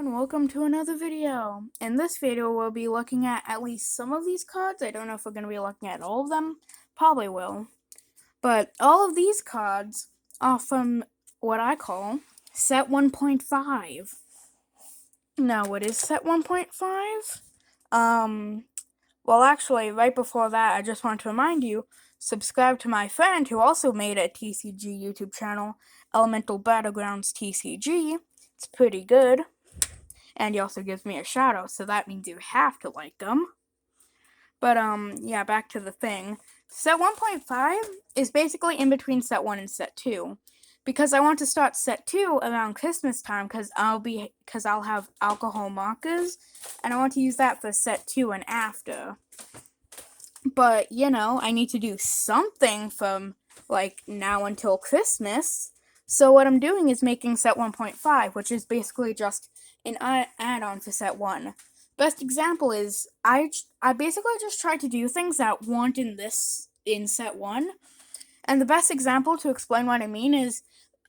everyone, welcome to another video. In this video, we'll be looking at least some of these cards. I don't know if we're going to be looking at all of them. Probably will. But all of these cards are from what I call Set 1.5. Now, what is Set 1.5? Well, actually, right before that, I just want to remind you, subscribe to my friend who also made a TCG YouTube channel, Elemental Battlegrounds TCG. It's pretty good. And he also gives me a shout out, so that means you have to like them. But, yeah, back to the thing. Set 1.5 is basically in between Set 1 and Set 2. Because I want to start Set 2 around Christmas time, because I'll have alcohol markers, and I want to use that for Set 2 and after. But, I need to do something from, now until Christmas. So what I'm doing is making Set 1.5, which is basically just an add-on for Set 1. Best example is, I basically just tried to do things that weren't in Set 1. And the best example to explain what I mean is,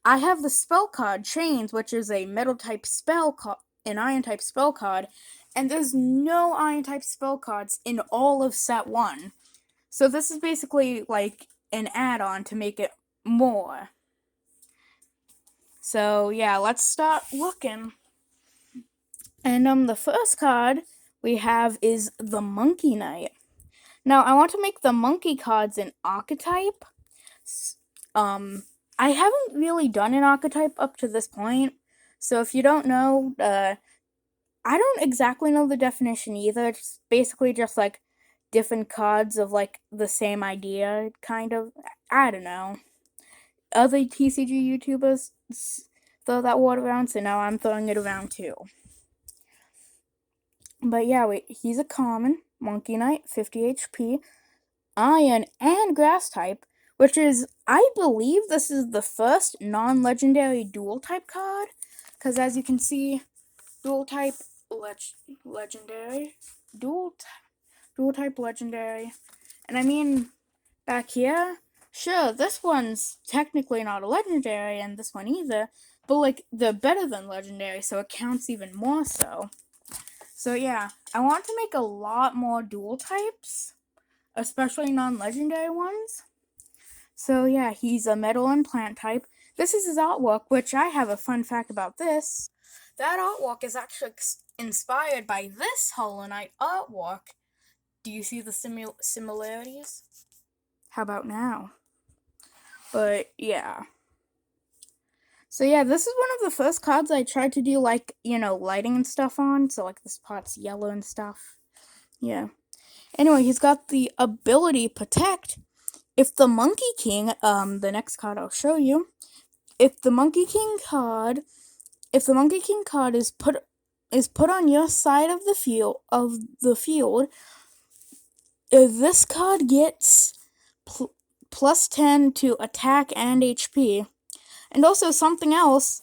I have the spell card Chains, which is a metal-type spell card, an iron-type spell card, and there's no iron-type spell cards in all of Set 1. So this is basically like an add-on to make it more. So yeah, let's start looking. And the first card we have is the Monkey Knight. Now I want to make the monkey cards an archetype. I haven't really done an archetype up to this point, so if you don't know, I don't exactly know the definition either. It's basically just like different cards of like the same idea, kind of. I don't know. Other TCG YouTubers throw that word around, so now I'm throwing it around too. But yeah, he's a common Monkey Knight, 50 HP, Iron and Grass type, which is, I believe this is the first non-legendary dual type card, because as you can see, dual type legendary, dual type legendary, and I mean, back here, sure, this one's technically not a legendary, and this one either, but like, they're better than legendary, so it counts even more so. So yeah, I want to make a lot more dual types, especially non-legendary ones. So yeah, he's a metal and plant type. This is his artwork, which I have a fun fact about this. That artwork is actually inspired by this Hollow Knight artwork. Do you see the similarities? How about now? But yeah. So yeah, this is one of the first cards I tried to do lighting and stuff on. So like this pot's yellow and stuff. Yeah. Anyway, he's got the ability Protect. If the Monkey King, the next card I'll show you, if the Monkey King card is put on your side of the field, this card gets plus 10 to attack and HP. And also something else,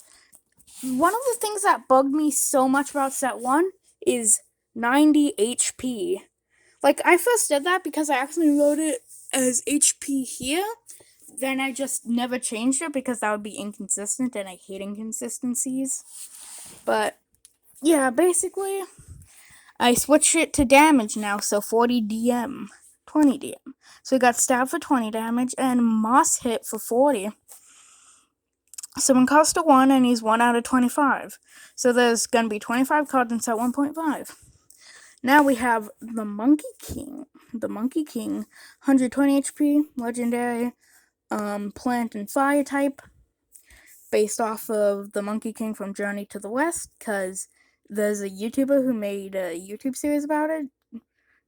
one of the things that bugged me so much about Set 1 is 90 HP. Like, I first did that because I actually wrote it as HP here, then I just never changed it because that would be inconsistent, and I hate inconsistencies. But, yeah, basically, I switched it to damage now, so 40 DM, 20 DM. So we got Stab for 20 damage, and Moss Hit for 40. Summon cost of 1, and he's 1 out of 25. So there's gonna be 25 cards in Set 1.5. Now we have the Monkey King. The Monkey King, 120 HP, legendary, plant and fire type, based off of the Monkey King from Journey to the West, because there's a YouTuber who made a YouTube series about it.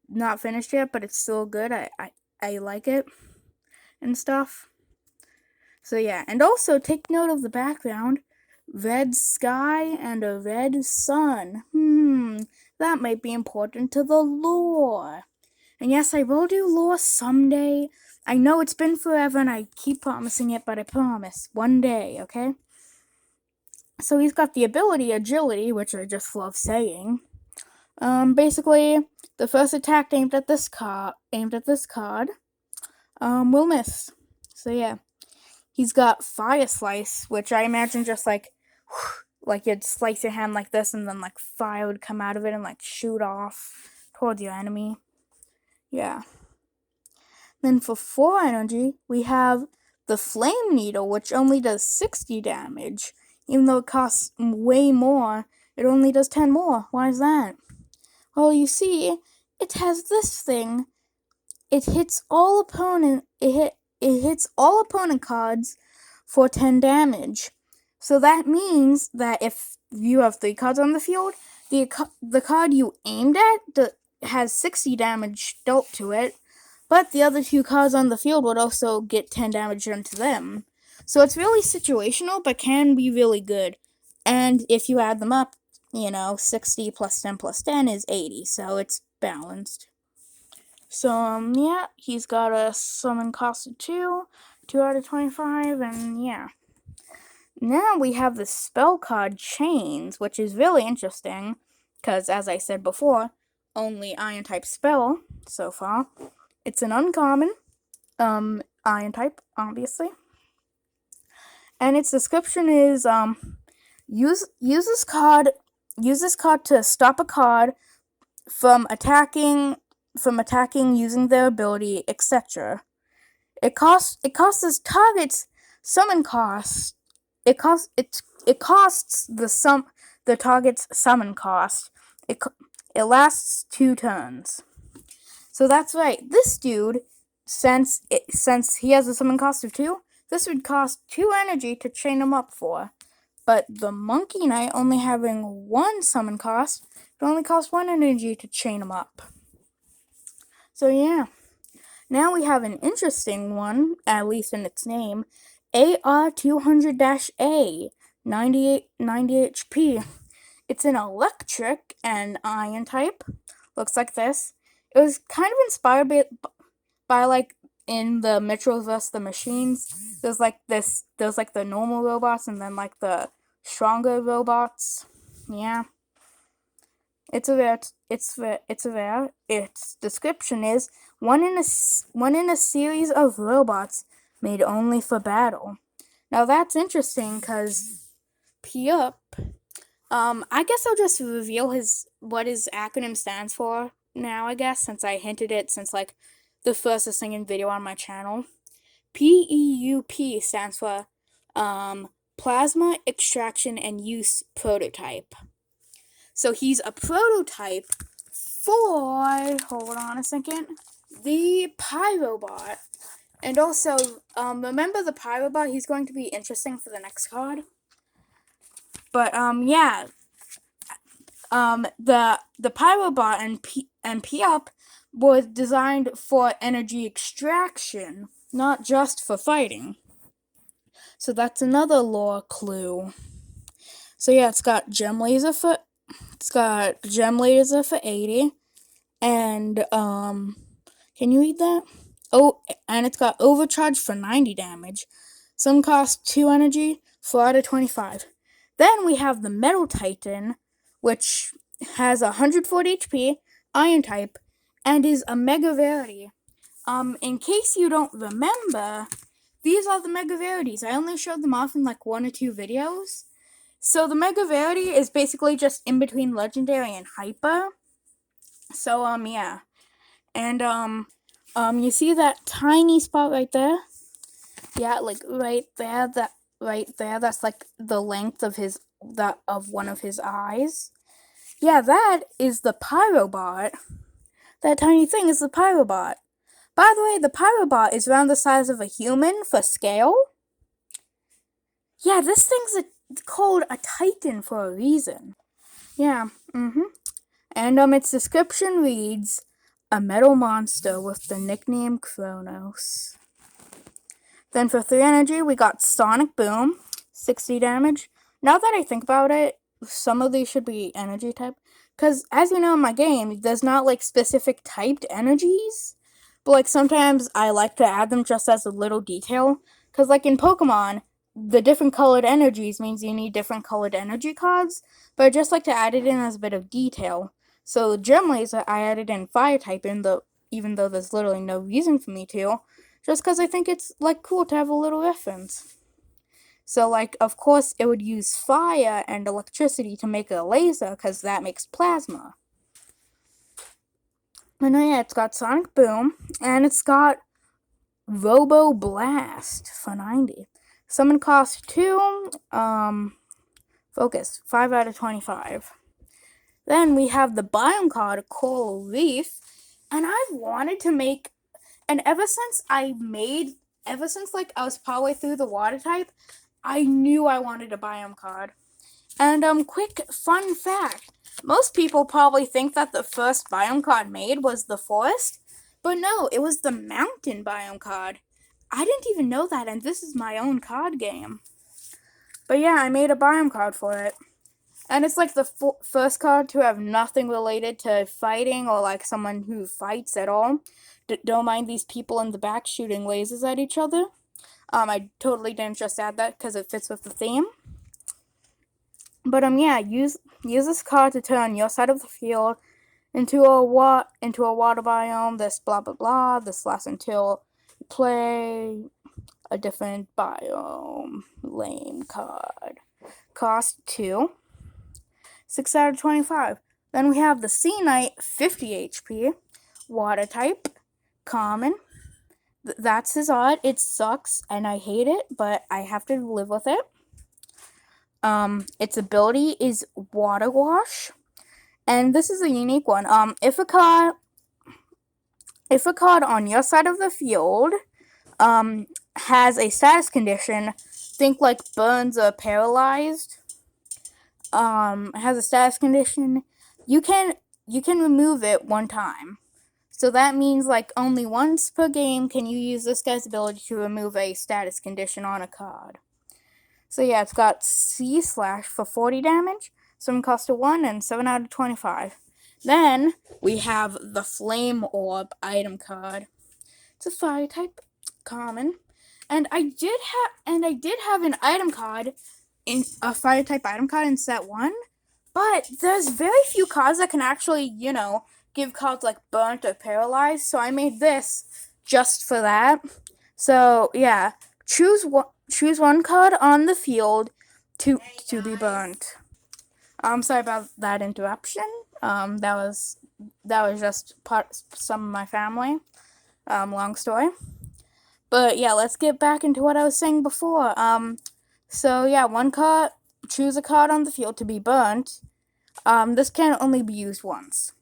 Not finished yet, but it's still good. I like it and stuff. So yeah, and also take note of the background. Red sky and a red sun. That might be important to the lore. And yes, I will do lore someday. I know it's been forever and I keep promising it, but I promise. One day, okay? So he's got the ability Agility, which I just love saying. Basically, the first attack aimed at this card, will miss. So yeah. He's got Fire Slice, which I imagine just like like you'd slice your hand like this, and then like fire would come out of it and like shoot off towards your enemy. Yeah. Then for 4 energy, we have the Flame Needle, which only does 60 damage. Even though it costs way more, it only does 10 more. Why is that? Well, you see, it has this thing. It hits all opponent cards for 10 damage. So that means that if you have 3 cards on the field, the card you aimed at has 60 damage dealt to it, but the other 2 cards on the field would also get 10 damage done to them. So it's really situational, but can be really good. And if you add them up, 60 plus 10 plus 10 is 80, so it's balanced. So, yeah, he's got a summon cost of 2 out of 25, and yeah. Now we have the spell card Chains, which is really interesting, because as I said before, only Iron type spell so far. It's an uncommon, Iron type, obviously. And its description is, use this card to stop a card from attacking using their ability, etc. It costs this target's summon cost. It costs the target's summon cost. It lasts 2 turns. So that's right. This dude, since he has a summon cost of 2, this would cost 2 energy to chain him up for. But the Monkey Knight, only having 1 summon cost, it only costs 1 energy to chain him up. So yeah. Now we have an interesting one, at least in its name, AR200-A, 90 HP. It's an electric and iron type. Looks like this. It was kind of inspired by like in the Metro vs. the Machines. There's like the normal robots and then like the stronger robots. Yeah. Its description is one in a series of robots made only for battle. Now that's interesting because P-Up, I guess I'll just reveal what his acronym stands for now, I guess, since I hinted it since like the first second video on my channel. PEUP stands for Plasma Extraction and Use Prototype. So he's a prototype for, hold on a second, the Pyrobot. And also, remember the Pyrobot? He's going to be interesting for the next card. But, yeah. The Pyrobot and P-Up was designed for energy extraction, not just for fighting. So that's another lore clue. So yeah, it's got Gem Laser for 80, and can you read that? Oh, and it's got Overcharge for 90 damage. Some cost 2 energy, 4 out of 25. Then we have the Metal Titan, which has 140 HP, Iron type, and is a Mega Rarity. In case you don't remember, these are the Mega Rarities. I only showed them off in like 1 or 2 videos. So the Mega Rarity is basically just in between Legendary and Hyper. So, yeah. And, you see that tiny spot right there? Yeah, like right there, that's like the length of one of his eyes. Yeah, that is the Pyrobot. That tiny thing is the Pyrobot. By the way, the Pyrobot is around the size of a human for scale. Yeah, this thing's called a Titan for a reason. Yeah, And, its description reads, a metal monster with the nickname Kronos. Then for 3 energy, we got Sonic Boom, 60 damage. Now that I think about it, some of these should be energy type. Because, as you know in my game, there's not, like, specific typed energies. But, like, sometimes I like to add them just as a little detail. Because, like, in Pokemon, the different colored energies means you need different colored energy cards. But I just like to add it in as a bit of detail. So, Gem Laser, I added in Fire type even though there's literally no reason for me to. Just because I think it's, like, cool to have a little reference. So, like, of course, it would use fire and electricity to make a laser, because that makes plasma. And yeah, it's got Sonic Boom, and it's got Robo Blast for 90. Summon cost 2, focus, 5 out of 25. Then we have the Biome card, Coral Reef, and I've wanted to make, and ever since I was partway through the water type, I knew I wanted a Biome card. And quick fun fact, most people probably think that the first Biome card made was the forest, but no, it was the mountain Biome card. I didn't even know that, and this is my own card game. But yeah, I made a Biome card for it. And it's like the first card to have nothing related to fighting or like someone who fights at all. Don't mind these people in the back shooting lasers at each other. I totally didn't just add that because it fits with the theme. But yeah, use this card to turn your side of the field into a water biome. This blah blah blah. This lasts until you play a different biome. Lame card. Cost 2. 6 out of 25. Then we have the Sea Knight, 50 HP. Water type. Common. That's his art. It sucks and I hate it, but I have to live with it. Its ability is Water Wash. And this is a unique one. If a card on your side of the field has a status condition, think like burns or paralyzed, has a status condition, you can remove it one time. So that means like only once per game can you use this guy's ability to remove a status condition on a card. So yeah, it's got Sea Slash for 40 damage, summon cost of 1, and 7 out of 25. Then we have the Flame Orb item card. It's a fire type, common, and I did have an item card in a fire type item card in set 1, but there's very few cards that can actually, give cards like burnt or paralyzed, so I made this just for that. So yeah, choose one card on the field to be burnt. I'm sorry about that interruption. That was just some of my family. Long story. But yeah, let's get back into what I was saying before. So yeah, one card, choose a card on the field to be burnt. This can only be used once.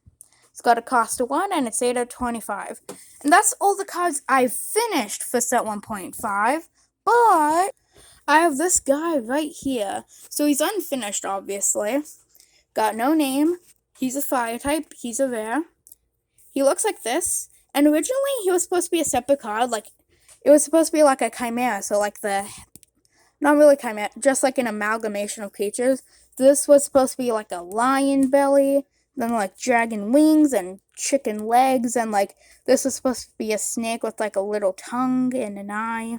It's got a cost of 1, and it's 8 out of 25. And that's all the cards I've finished for set 1.5. But I have this guy right here. So he's unfinished, obviously. Got no name. He's a fire type. He's a rare. He looks like this. And originally, he was supposed to be a separate card. Like, it was supposed to be like a chimera. So, like not really chimera, just like an amalgamation of creatures. This was supposed to be like a lion belly, then like dragon wings and chicken legs, and like this was supposed to be a snake with like a little tongue and an eye.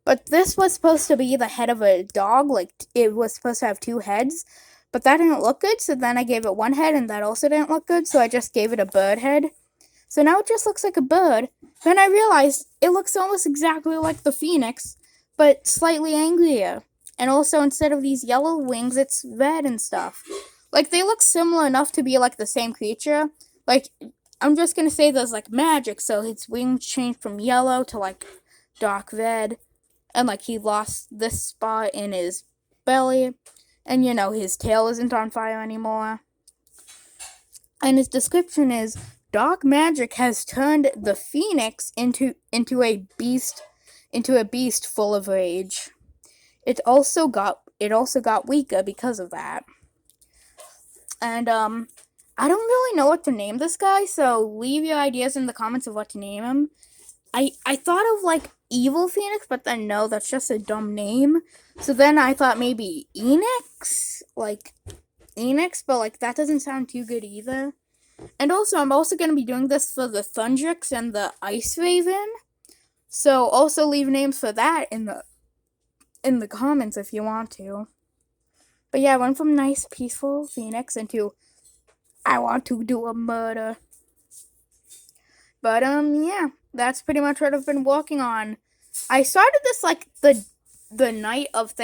But this was supposed to be the head of a dog, like it was supposed to have 2 heads, but that didn't look good, so then I gave it 1 head, and that also didn't look good, so I just gave it a bird head. So now it just looks like a bird. Then I realized it looks almost exactly like the phoenix, but slightly angrier. And also, instead of these yellow wings, it's red and stuff. Like, they look similar enough to be, like, the same creature. Like, I'm just gonna say there's, like, magic, so his wings changed from yellow to, like, dark red. And, like, he lost this spot in his belly. And, his tail isn't on fire anymore. And his description is, dark magic has turned the phoenix into a beast full of rage. It also got weaker because of that. And I don't really know what to name this guy, so leave your ideas in the comments of what to name him. I thought of like Evil Phoenix, but then no, that's just a dumb name. So then I thought maybe Enix, but like that doesn't sound too good either. And also, I'm also going to be doing this for the Thundrix and the Ice Raven. So also leave names for that in the comments if you want to. But yeah, I went from nice, peaceful Phoenix into I want to do a murder. But yeah, that's pretty much what I've been working on. I started this like the the night of